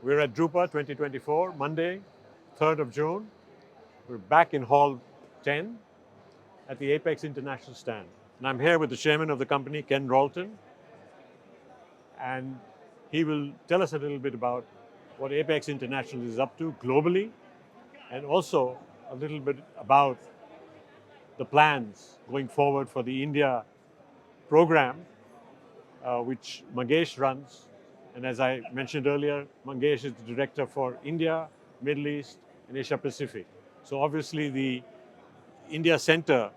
We're at Drupa 2024, Monday, 3rd of June. We're back in Hall 10 at the Apex International stand. And I'm here with the chairman of the company, Ken Ralton, and he will tell us a little bit about what Apex International is up to globally, and also a little bit about the plans going forward for the India program, which Mangesh runs. And as I mentioned earlier, Mangesh is the director for India, Middle East, and Asia Pacific. So obviously the India Center,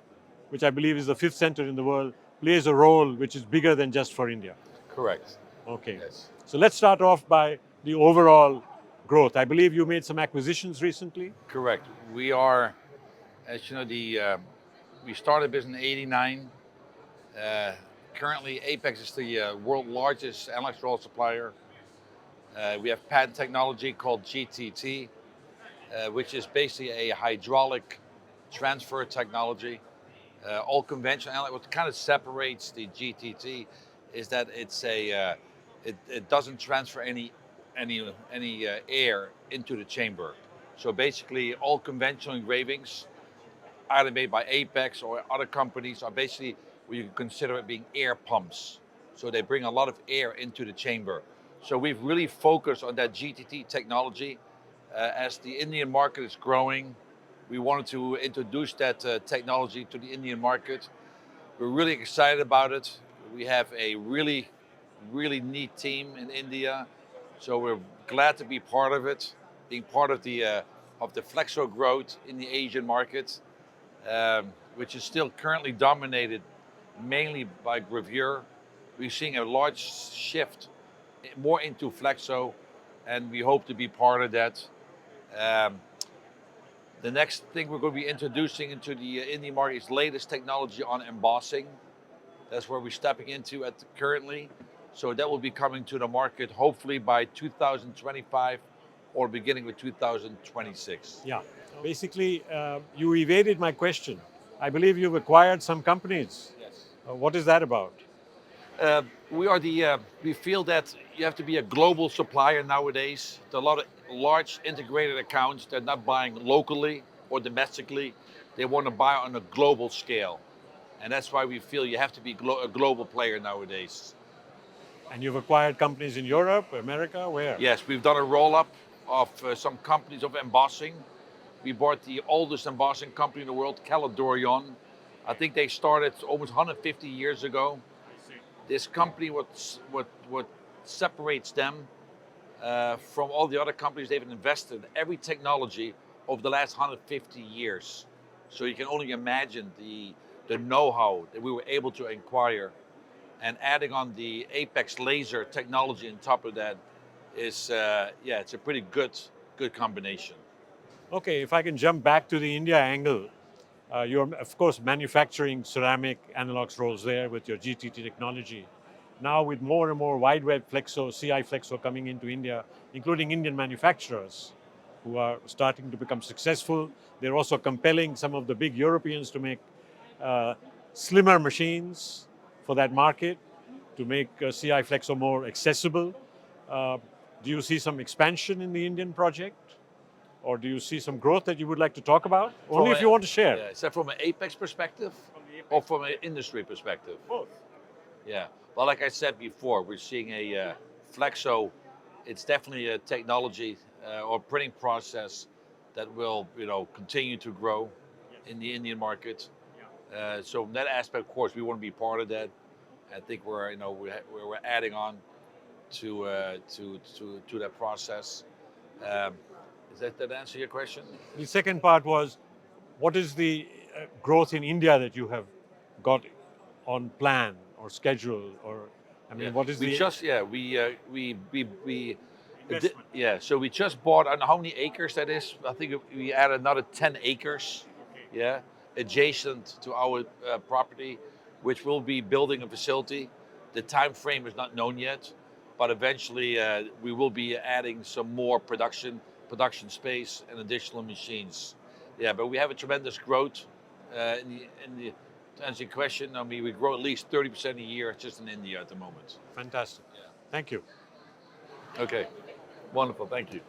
which I believe is the fifth center in the world, plays a role which is bigger than just for India. Correct. Okay. Yes. So let's start off by the overall growth. I believe you made some acquisitions recently. Correct. We are, as you know, we started business in '89. Uh, Currently, Apex is the world largest analyzed roll supplier. We have patent technology called GTT, which is basically a hydraulic transfer technology. All conventional analyze. What kind of separates the GTT is that it doesn't transfer any air into the chamber. So basically, all conventional engravings, either made by Apex or other companies, are basically what you can consider it being air pumps. So they bring a lot of air into the chamber. So we've really focused on that GTT technology. As the Indian market is growing, we wanted to introduce that technology to the Indian market. We're really excited about it. We have a really neat team in India, so we're glad to be part of it, being part of the Flexo growth in the Asian market, which is still currently dominated mainly by gravure. We're seeing a large shift more into Flexo, and we hope to be part of that. Um, the next thing we're going to be introducing into the Indian market is latest technology on embossing. That's where we're stepping into currently. So that will be coming to the market hopefully by 2025 or beginning with 2026. Yeah. Basically, you evaded my question. I believe you've acquired some companies. Yes. What is that about? We feel that you have to be a global supplier nowadays. There are a lot of large integrated accounts. They're not buying locally or domestically. They want to buy on a global scale. And that's why we feel you have to be a global player nowadays. And you've acquired companies in Europe, America, where? Yes, we've done a roll-up of some companies of embossing. We bought the oldest embossing company in the world, Caledorion. I think they started almost 150 years ago. This company, what separates them from all the other companies, they've invested in every technology over the last 150 years. So you can only imagine the know-how that we were able to acquire, and adding on the Apex laser technology on top of that is, it's a pretty good combination. Okay, if I can jump back to the India angle, you're of course manufacturing ceramic analogs rolls there with your GTT technology. Now with more and more wide web flexo, CI flexo coming into India, including Indian manufacturers who are starting to become successful, they're also compelling some of the big Europeans to make uh, slimmer machines for that market, to make CI flexo more accessible. Uh, do you see some expansion in the Indian project? Or do you see some growth that you would like to talk about? Only if you want to share. Is that from an Apex perspective or from an industry perspective? Both. Yeah. Well, like I said before, we're seeing a Flexo. It's definitely a technology or printing process that will, continue to grow in the Indian market. So from that aspect, of course, we want to be part of that. I think we're adding on to that process. Um, Does that answer your question? The second part was, what is the growth in India that you have got on plan or schedule, or I mean, what is We the just we investment? yeah. So we just bought. I don't know how many acres that is. I think we added another 10 acres. Yeah, adjacent to our property, which will be building a facility. The time frame is not known yet, but eventually we will be adding some more production space and additional machines. Yeah, but we have a tremendous growth in the to answer your question. I mean, we grow at least 30% a year just in India at the moment. Fantastic. Yeah. Thank you. Okay. Wonderful. Thank you.